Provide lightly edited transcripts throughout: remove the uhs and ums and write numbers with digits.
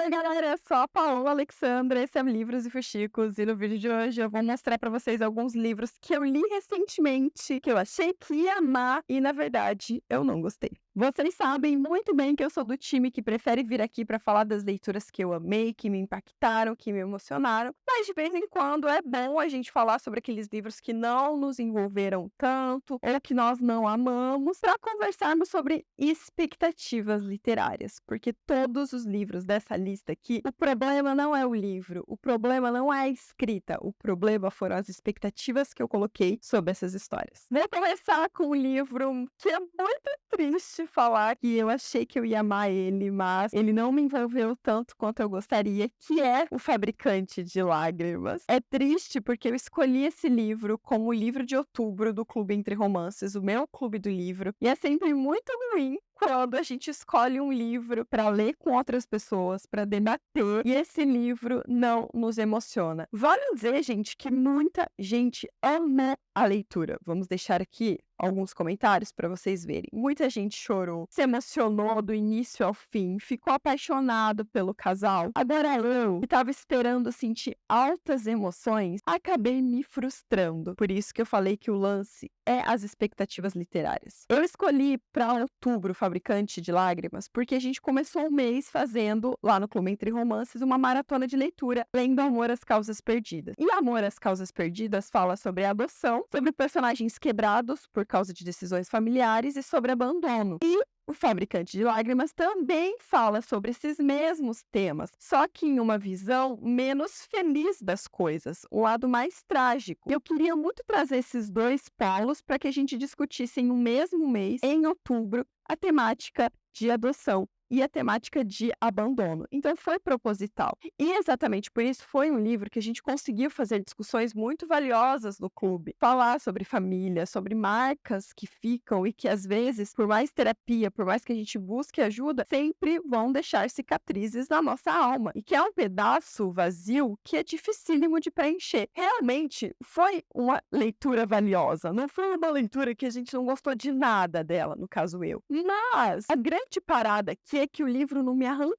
Oi, galera, eu sou a Paola Alexandra, esse é o Livros e Fuxicos, e no vídeo de hoje eu vou mostrar pra vocês alguns livros que eu li recentemente, que eu achei que ia amar, e na verdade eu não gostei. Vocês sabem muito bem que eu sou do time que prefere vir aqui pra falar das leituras que eu amei, que me impactaram, que me emocionaram, mas de vez em quando é bom a gente falar sobre aqueles livros que não nos envolveram tanto, ou que nós não amamos, para conversarmos sobre expectativas literárias, porque todos os livros dessa lista aqui, o problema não é o livro, o problema não é a escrita, o problema foram as expectativas que eu coloquei sobre essas histórias. Vou começar com um livro que é muito triste falar, que eu achei que eu ia amar ele, mas ele não me envolveu tanto quanto eu gostaria, que é O Fabricante de Lágrimas. É triste porque eu escolhi esse livro como o livro de outubro do Clube Entre Romances, o meu clube do livro, e é sempre muito ruim quando a gente escolhe um livro para ler com outras pessoas, para debater, e esse livro não nos emociona. Vale dizer, gente, que muita gente ama a leitura. Vamos deixar aqui alguns comentários para vocês verem. Muita gente chorou, se emocionou do início ao fim, ficou apaixonado pelo casal. Agora eu, que estava esperando sentir altas emoções, acabei me frustrando. Por isso que eu falei que o lance é as expectativas literárias. Eu escolhi para outubro o Fabricante de Lágrimas porque a gente começou o mês fazendo, lá no Clube Entre Romances, uma maratona de leitura, lendo Amor às Causas Perdidas. E Amor às Causas Perdidas fala sobre adoção, sobre personagens quebrados por causa de decisões familiares e sobre abandono. E o Fabricante de Lágrimas também fala sobre esses mesmos temas, só que em uma visão menos feliz das coisas, um lado mais trágico. Eu queria muito trazer esses dois polos para que a gente discutisse em um mesmo mês, em outubro, a temática de adoção e a temática de abandono. Então foi proposital. E exatamente por isso foi um livro que a gente conseguiu fazer discussões muito valiosas no clube. Falar sobre família, sobre marcas que ficam e que às vezes, por mais terapia, por mais que a gente busque ajuda, sempre vão deixar cicatrizes na nossa alma. E que é um pedaço vazio que é dificílimo de preencher. Realmente foi uma leitura valiosa. Não foi uma leitura que a gente não gostou de nada dela, no caso eu. Mas a grande parada aqui é que o livro não me arrancou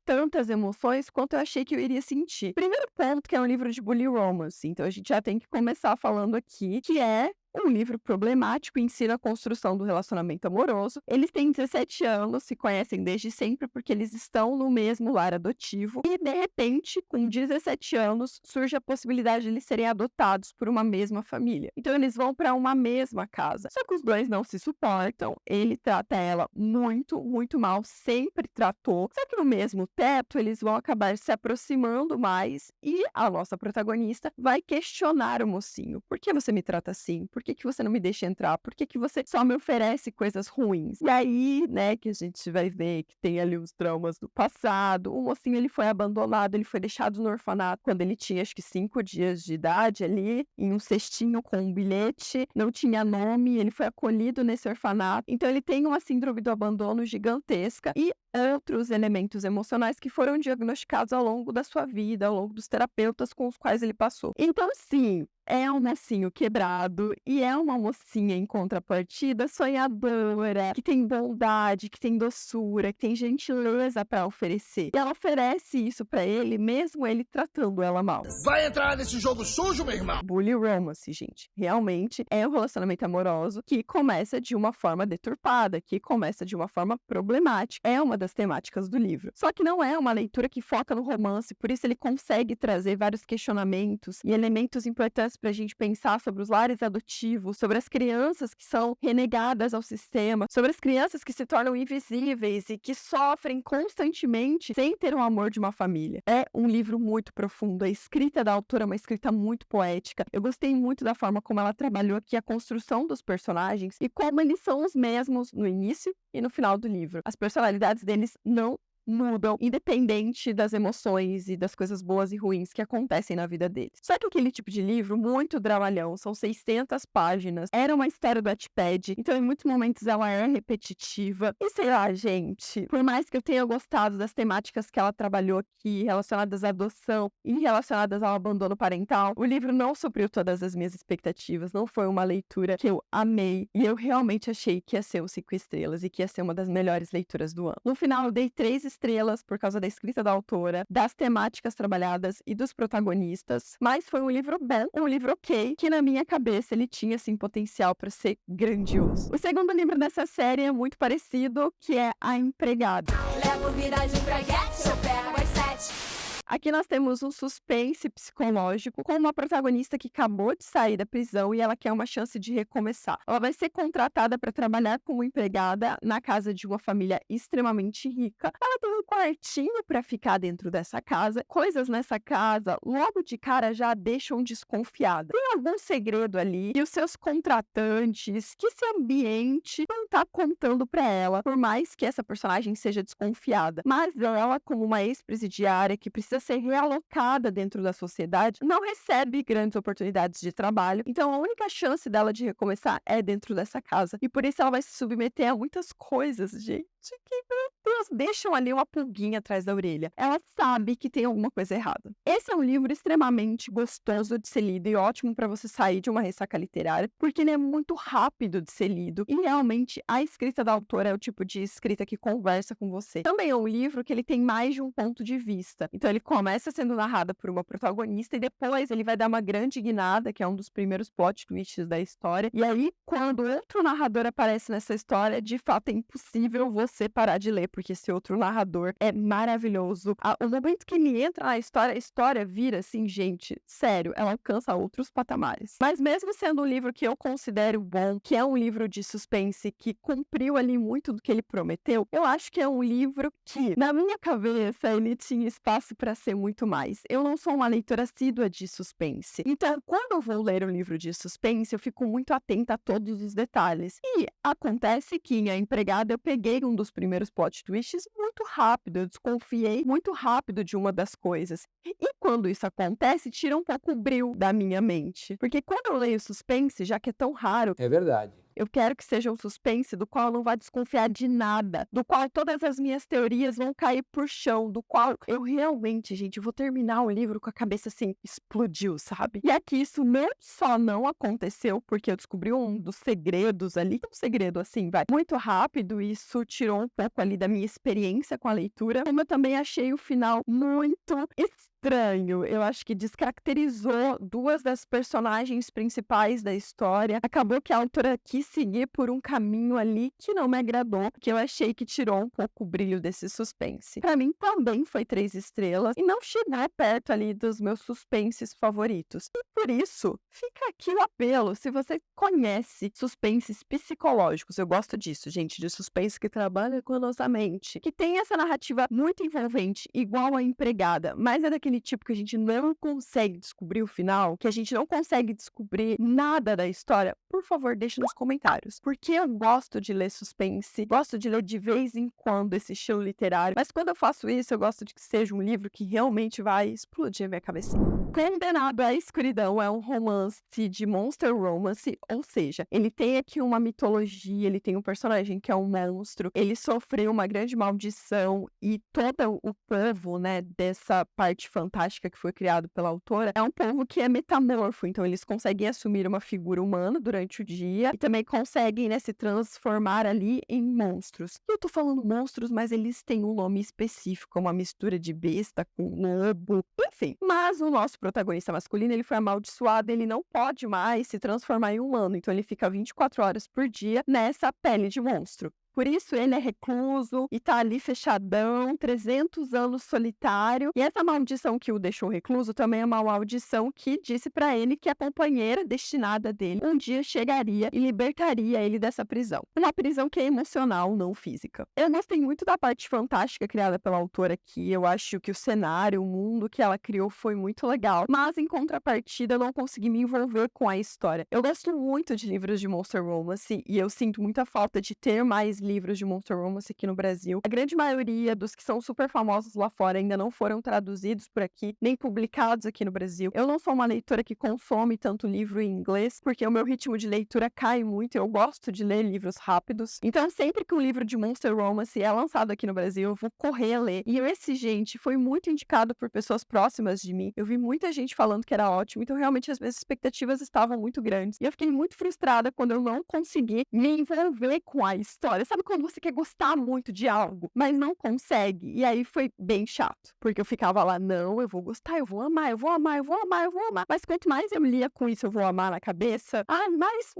tantas emoções quanto eu achei que eu iria sentir. Primeiro ponto, que é um livro de bully romance, então a gente já tem que começar falando aqui, que é um livro problemático, ensina a construção do relacionamento amoroso. Eles têm 17 anos, se conhecem desde sempre porque eles estão no mesmo lar adotivo e, de repente, com 17 anos, surge a possibilidade de eles serem adotados por uma mesma família. Então, eles vão para uma mesma casa. Só que os dois não se suportam, ele trata ela muito, muito mal, sempre tratou. Só que no mesmo teto, eles vão acabar se aproximando mais e a nossa protagonista vai questionar o mocinho. Por que você me trata assim? Por que você não me deixa entrar? Por que você só me oferece coisas ruins? E aí, né, que a gente vai ver que tem ali os traumas do passado. O mocinho, ele foi abandonado, ele foi deixado no orfanato quando ele tinha, acho que 5 dias de idade ali, em um cestinho com um bilhete, não tinha nome, ele foi acolhido nesse orfanato. Então ele tem uma síndrome do abandono gigantesca e outros elementos emocionais que foram diagnosticados ao longo da sua vida, ao longo dos terapeutas com os quais ele passou. Então, sim, é um mocinho quebrado e é uma mocinha em contrapartida sonhadora, que tem bondade, que tem doçura, que tem gentileza para oferecer. E ela oferece isso para ele, mesmo ele tratando ela mal. Vai entrar nesse jogo sujo, meu irmão? Bully romance, gente. Realmente é um relacionamento amoroso que começa de uma forma deturpada, que começa de uma forma problemática. É uma das temáticas do livro. Só que não é uma leitura que foca no romance, por isso ele consegue trazer vários questionamentos e elementos importantes para a gente pensar sobre os lares adotivos, sobre as crianças que são renegadas ao sistema, sobre as crianças que se tornam invisíveis e que sofrem constantemente sem ter o amor de uma família. É um livro muito profundo. A escrita da autora é uma escrita muito poética. Eu gostei muito da forma como ela trabalhou aqui a construção dos personagens e como eles são os mesmos no início e no final do livro. As personalidades deles não mudam, independente das emoções e das coisas boas e ruins que acontecem na vida deles. Só que aquele tipo de livro, muito dramalhão, são 600 páginas, era uma história do Wattpad, então em muitos momentos ela é repetitiva. E sei lá, gente, por mais que eu tenha gostado das temáticas que ela trabalhou aqui, relacionadas à adoção e relacionadas ao abandono parental, o livro não supriu todas as minhas expectativas, não foi uma leitura que eu amei, e eu realmente achei que ia ser um 5 estrelas e que ia ser uma das melhores leituras do ano. No final, eu dei 3 estrelas por causa da escrita da autora, das temáticas trabalhadas e dos protagonistas, mas foi um livro bom, um livro ok, que na minha cabeça ele tinha, assim, potencial para ser grandioso. O segundo livro dessa série é muito parecido, que é A Empregada. Levo vida de empreguete, eu pego às 7. Aqui nós temos um suspense psicológico com uma protagonista que acabou de sair da prisão e ela quer uma chance de recomeçar. Ela vai ser contratada para trabalhar como empregada na casa de uma família extremamente rica. Ela tem um quartinho para ficar dentro dessa casa. Coisas nessa casa, logo de cara, já a deixam desconfiada. Tem algum segredo ali e os seus contratantes, que esse ambiente não está contando para ela, por mais que essa personagem seja desconfiada. Mas ela, como uma ex-presidiária que precisa ser realocada dentro da sociedade, não recebe grandes oportunidades de trabalho, então a única chance dela de recomeçar é dentro dessa casa, e por isso ela vai se submeter a muitas coisas, gente, que, meu Deus, deixam ali uma pulguinha atrás da orelha. Ela sabe que tem alguma coisa errada. Esse é um livro extremamente gostoso de ser lido e ótimo para você sair de uma ressaca literária, porque ele é muito rápido de ser lido e realmente a escrita da autora é o tipo de escrita que conversa com você. Também é um livro que ele tem mais de um ponto de vista, então ele começa sendo narrado por uma protagonista e depois ele vai dar uma grande guinada, que é um dos primeiros plot twists da história, e aí quando outro narrador aparece nessa história, de fato é impossível você parar de ler, porque esse outro narrador é maravilhoso. O momento que ele entra na história, a história vira assim, gente, sério, ela alcança outros patamares. Mas mesmo sendo um livro que eu considero bom, que é um livro de suspense, que cumpriu ali muito do que ele prometeu, eu acho que é um livro que, na minha cabeça, ele tinha espaço para ser muito mais. Eu não sou uma leitora assídua de suspense. Então, quando eu vou ler um livro de suspense, eu fico muito atenta a todos os detalhes. E acontece que em A Empregada eu peguei um dos primeiros plot twists muito rápido, eu desconfiei muito rápido de uma das coisas. E quando isso acontece, tira um pouco o brilho da minha mente. Porque quando eu leio suspense, já que é tão raro, É verdade. eu quero que seja um suspense do qual eu não vá desconfiar de nada, do qual todas as minhas teorias vão cair por chão, do qual eu realmente, gente, vou terminar o livro com a cabeça assim, explodiu, sabe? E aqui isso não só não aconteceu, porque eu descobri um dos segredos ali, um segredo assim, vai, muito rápido, e isso tirou um pouco ali da minha experiência com a leitura, como eu também achei o final muito estranho. Eu acho que descaracterizou duas das personagens principais da história. Acabou que a autora quis seguir por um caminho ali que não me agradou, que eu achei que tirou um pouco o brilho desse suspense. Pra mim também foi 3 estrelas e não chegou perto ali dos meus suspenses favoritos. E por isso, fica aqui o apelo, se você conhece suspenses psicológicos, eu gosto disso, gente, de suspense que trabalha com a nossa mente, que tem essa narrativa muito envolvente, igual A Empregada, mas é daquele tipo que a gente não consegue descobrir o final, que a gente não consegue descobrir nada da história, por favor, deixe nos comentários. Porque eu gosto de ler suspense, gosto de ler de vez em quando esse estilo literário, mas quando eu faço isso, eu gosto de que seja um livro que realmente vai explodir a minha cabecinha. Condenado à Escuridão é um romance de monster romance, ou seja, ele tem aqui uma mitologia, ele tem um personagem que é um monstro, ele sofreu uma grande maldição e todo o povo, né, dessa parte fantástica que foi criado pela autora, é um povo que é metamorfo, então eles conseguem assumir uma figura humana durante o dia e também conseguem, né, se transformar ali em monstros. Eu tô falando monstros, mas eles têm um nome específico, uma mistura de besta com lobo, enfim. Mas o nosso protagonista masculino, ele foi amaldiçoado, ele não pode mais se transformar em humano, então ele fica 24 horas por dia nessa pele de monstro. Por isso ele é recluso e tá ali fechadão, 300 anos solitário. E essa maldição que o deixou recluso também é uma maldição que disse pra ele que a companheira destinada dele um dia chegaria e libertaria ele dessa prisão. Uma prisão que é emocional, não física. Eu gostei muito da parte fantástica criada pela autora aqui. Eu acho que o cenário, o mundo que ela criou foi muito legal. Mas em contrapartida, eu não consegui me envolver com a história. Eu gosto muito de livros de monster romance e eu sinto muita falta de ter mais livros de monster romance aqui no Brasil. A grande maioria dos que são super famosos lá fora ainda não foram traduzidos por aqui, nem publicados aqui no Brasil. Eu não sou uma leitora que consome tanto livro em inglês, porque o meu ritmo de leitura cai muito, eu gosto de ler livros rápidos. Então, sempre que um livro de monster romance é lançado aqui no Brasil, eu vou correr a ler. E esse, gente, foi muito indicado por pessoas próximas de mim. Eu vi muita gente falando que era ótimo, então realmente as minhas expectativas estavam muito grandes. E eu fiquei muito frustrada quando eu não consegui me envolver com a história. Sabe Sabe quando você quer gostar muito de algo, mas não consegue? E aí foi bem chato, porque eu ficava lá, não, eu vou gostar, eu vou amar, eu vou amar, eu vou amar, eu vou amar. Mas quanto mais eu lia com isso, eu vou amar na cabeça, mais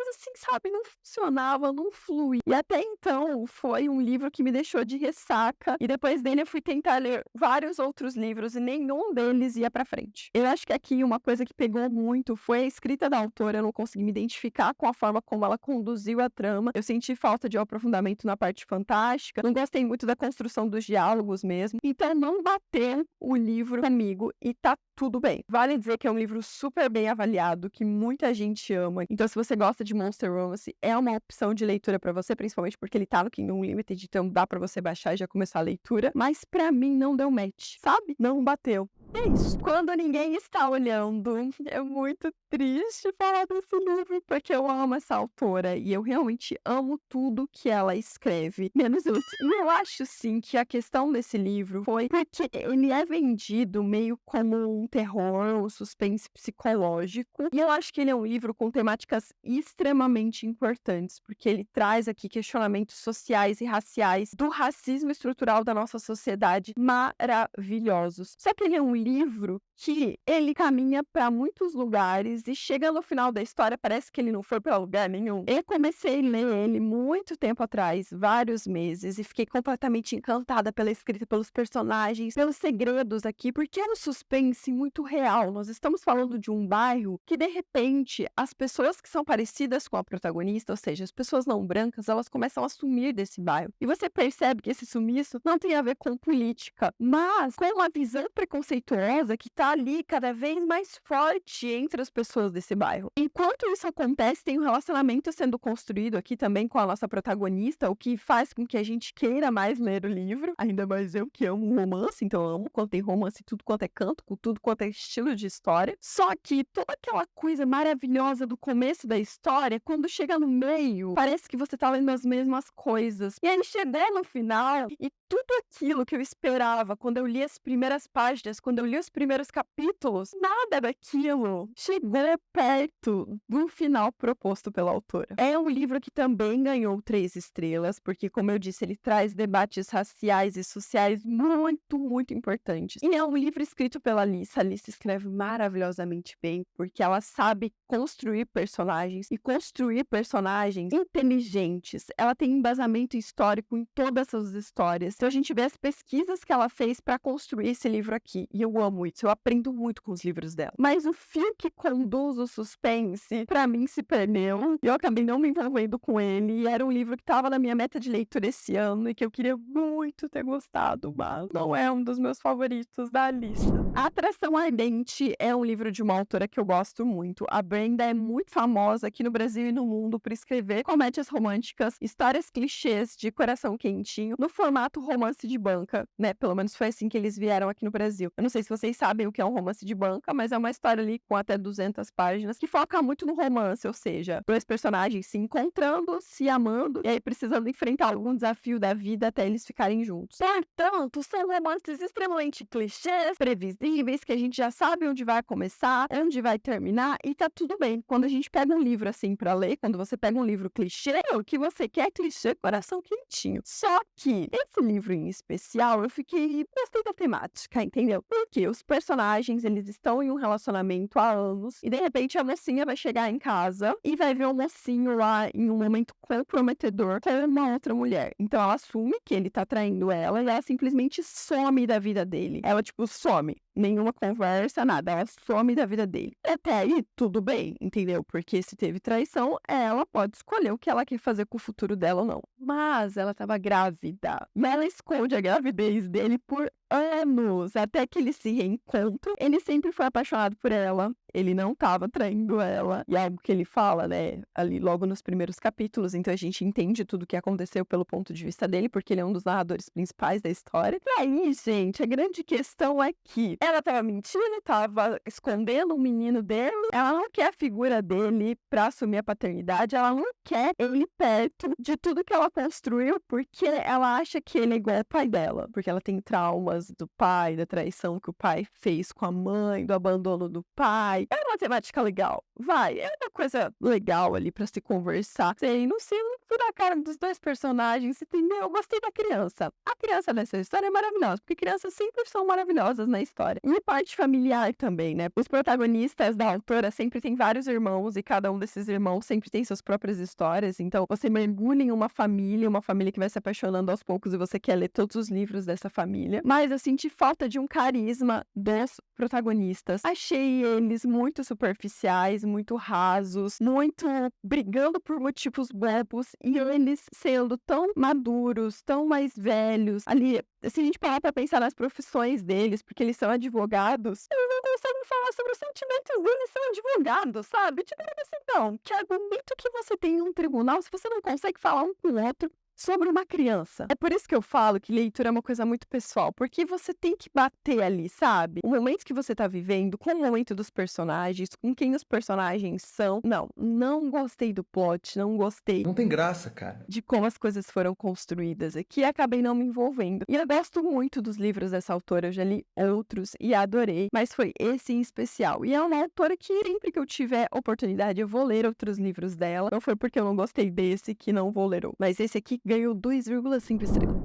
assim, sabe, não funcionava, não fluía. E até então foi um livro que me deixou de ressaca, e depois dele eu fui tentar ler vários outros livros e nenhum deles ia pra frente. Eu acho que aqui uma coisa que pegou muito foi a escrita da autora, eu não consegui me identificar com a forma como ela conduziu a trama, eu senti falta de aprofundamento na parte fantástica, não gostei muito da construção dos diálogos mesmo, então não bateu o livro comigo e tá tudo bem. Vale dizer que é um livro super bem avaliado, que muita gente ama, então se você gosta de Monster Romance, é uma opção de leitura pra você, principalmente porque ele tá no Kindle Unlimited, então dá pra você baixar e já começar a leitura, mas pra mim não deu match, sabe? Não bateu. É isso. Quando ninguém está olhando, é muito triste falar desse livro, porque eu amo essa autora e eu realmente amo tudo que ela escreve, menos isso. E eu acho, sim, que a questão desse livro foi porque ele é vendido meio como um terror, um suspense psicológico, e eu acho que ele é um livro com temáticas extremamente importantes, porque ele traz aqui questionamentos sociais e raciais do racismo estrutural da nossa sociedade maravilhosos. Só que ele é um livro que ele caminha para muitos lugares e chega no final da história, parece que ele não foi para lugar nenhum. Eu comecei a ler ele muito tempo atrás, vários meses, e fiquei completamente encantada pela escrita, pelos personagens, pelos segredos aqui, porque é um suspense muito real. Nós estamos falando de um bairro que, de repente, as pessoas que são parecidas com a protagonista, ou seja, as pessoas não brancas, elas começam a sumir desse bairro. E você percebe que esse sumiço não tem a ver com política, mas com a visão preconceituosa que tá ali cada vez mais forte entre as pessoas desse bairro. Enquanto isso acontece, tem um relacionamento sendo construído aqui também com a nossa protagonista, o que faz com que a gente queira mais ler o livro, ainda mais eu que amo romance, então eu amo quando tem romance, tudo quanto é canto, com tudo quanto é estilo de história. Só que toda aquela coisa maravilhosa do começo da história, quando chega no meio, parece que você tá lendo as mesmas coisas. E aí chega no final e tudo aquilo que eu esperava quando eu li as primeiras páginas, quando eu li os primeiros capítulos, nada daquilo chegou perto do final proposto pela autora. É um livro que também ganhou 3 estrelas, porque, como eu disse, ele traz debates raciais e sociais muito, muito importantes. E é um livro escrito pela Alice. A Alice escreve maravilhosamente bem, porque ela sabe construir personagens e construir personagens inteligentes. Ela tem embasamento histórico em todas as histórias. Então a gente vê as pesquisas que ela fez para construir esse livro aqui. E eu amo isso, eu aprendo muito com os livros dela. Mas o fio que conduz o suspense, pra mim, se perdeu. E eu acabei não me envolvendo com ele. E era um livro que tava na minha meta de leitura esse ano e que eu queria muito ter gostado, mas não é um dos meus favoritos da lista. Atração Ardente é um livro de uma autora que eu gosto muito. A Brenda é muito famosa aqui no Brasil e no mundo por escrever comédias românticas, histórias clichês de coração quentinho, no formato romance de banca, né? Pelo menos foi assim que eles vieram aqui no Brasil. Eu não sei se vocês sabem o que é um romance de banca, mas é uma história ali com até 200 páginas que foca muito no romance, ou seja, 2 personagens se encontrando, se amando e aí precisando enfrentar algum desafio da vida até eles ficarem juntos. Portanto, são romances extremamente clichês, previsíveis, que a gente já sabe onde vai começar, onde vai terminar e tá tudo bem. Quando a gente pega um livro assim pra ler, quando você pega um livro clichê, o que você quer é clichê, coração quentinho. Só que esse livro em especial, eu gostei da temática, entendeu? Porque os personagens, eles estão em um relacionamento há anos e de repente a mocinha vai chegar em casa e vai ver o mocinho lá em um momento comprometedor com uma outra mulher. Então ela assume que ele tá traindo ela e ela simplesmente some da vida dele. Ela, tipo, some. Nenhuma conversa, nada. Ela some da vida dele. Até aí, tudo bem, entendeu? Porque se teve traição, ela pode escolher o que ela quer fazer com o futuro dela ou não. Mas ela tava grávida. Mas ela esconde a gravidez dele por anos, até que eles se reencontram. Ele sempre foi apaixonado por ela. Ele não tava traindo ela. E é algo que ele fala, né, ali logo nos primeiros capítulos. Então a gente entende tudo o que aconteceu pelo ponto de vista dele, porque ele é um dos narradores principais da história. E aí, gente, a grande questão é que ela tava mentindo, tava escondendo o menino dele. Ela não quer a figura dele pra assumir a paternidade. Ela não quer ele perto de tudo que ela construiu, porque ela acha que ele é igual ao pai dela. Porque ela tem traumas traumas do pai, da traição que o pai fez com a mãe, do abandono do pai. É uma temática legal, vai, é uma coisa legal ali pra se conversar. Sei, não sei na cara dos dois personagens, entendeu? Eu gostei da criança. A criança nessa história é maravilhosa, porque crianças sempre são maravilhosas na história. E parte familiar também, né? Os protagonistas da autora sempre têm vários irmãos e cada um desses irmãos sempre tem suas próprias histórias. Então, você mergulha em uma família que vai se apaixonando aos poucos e você quer ler todos os livros dessa família. Mas eu senti falta de um carisma dos protagonistas. Achei eles muito superficiais, muito rasos, muito brigando por motivos bobos e eles sendo tão maduros, tão mais velhos. Ali, se a gente parar pra pensar nas profissões deles, porque eles são advogados, eles não conseguem falar sobre os sentimentos deles, são advogados, sabe? Tipo assim, não, que argumento que você tem em um tribunal se você não consegue falar um com o outro sobre uma criança? É por isso que eu falo que leitura é uma coisa muito pessoal, porque você tem que bater ali, sabe? O momento que você tá vivendo, com o momento dos personagens, com quem os personagens são. Não gostei do plot, não gostei Não tem graça, cara. de como as coisas foram construídas aqui, acabei não me envolvendo. E eu gosto muito dos livros dessa autora, eu já li outros e adorei, mas foi esse em especial. E é uma autora que sempre que eu tiver oportunidade eu vou ler outros livros dela. Não foi porque eu não gostei desse que não vou ler outro. Mas esse aqui ganhou 2,5 estrelas.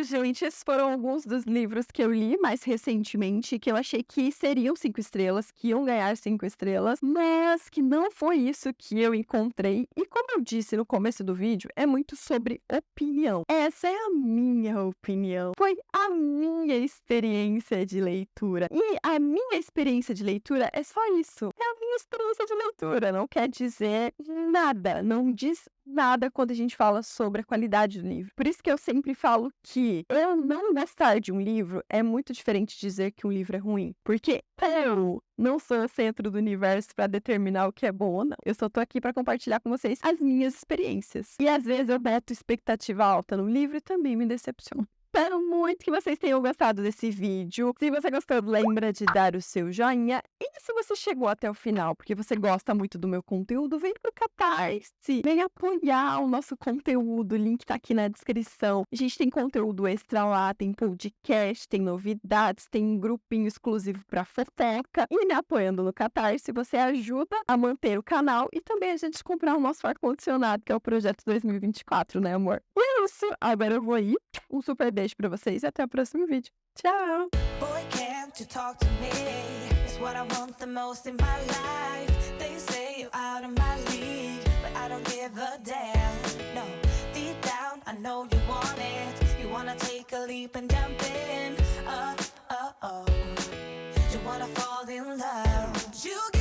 Gente, esses foram alguns dos livros que eu li mais recentemente, que eu achei que seriam 5 estrelas, que iam ganhar 5 estrelas, mas que não foi isso que eu encontrei. E como eu disse no começo do vídeo, é muito sobre opinião. Essa é a minha opinião. Foi a minha experiência de leitura. E a minha experiência de leitura é só isso. É a minha experiência de leitura. Não quer dizer nada. Não diz nada quando a gente fala sobre a qualidade do livro. Por isso que eu sempre falo que eu não gostar de um livro é muito diferente de dizer que um livro é ruim. Porque eu não sou o centro do universo para determinar o que é bom ou não. Eu só tô aqui para compartilhar com vocês as minhas experiências. E às vezes eu boto expectativa alta no livro e também me decepciono. Espero muito que vocês tenham gostado desse vídeo. Se você gostou, lembra de dar o seu joinha. E se você chegou até o final, porque você gosta muito do meu conteúdo, vem pro Catarse. Vem apoiar o nosso conteúdo. O link tá aqui na descrição. A gente tem conteúdo extra lá, tem podcast, tem novidades, tem um grupinho exclusivo pra fofoca. E me apoiando no Catarse, você ajuda a manter o canal e também a gente comprar o nosso ar-condicionado, que é o Projeto 2024, né, amor? E é isso. Agora eu vou ir. Um super beijo pra vocês e até o próximo vídeo. Tchau! Boy, can't you talk to me? It's what I want the most in my life. They say you're out of my league, but I don't give a damn. No, deep down, I know you want it. You wanna take a leap and jump in. Oh. You wanna fall in love. You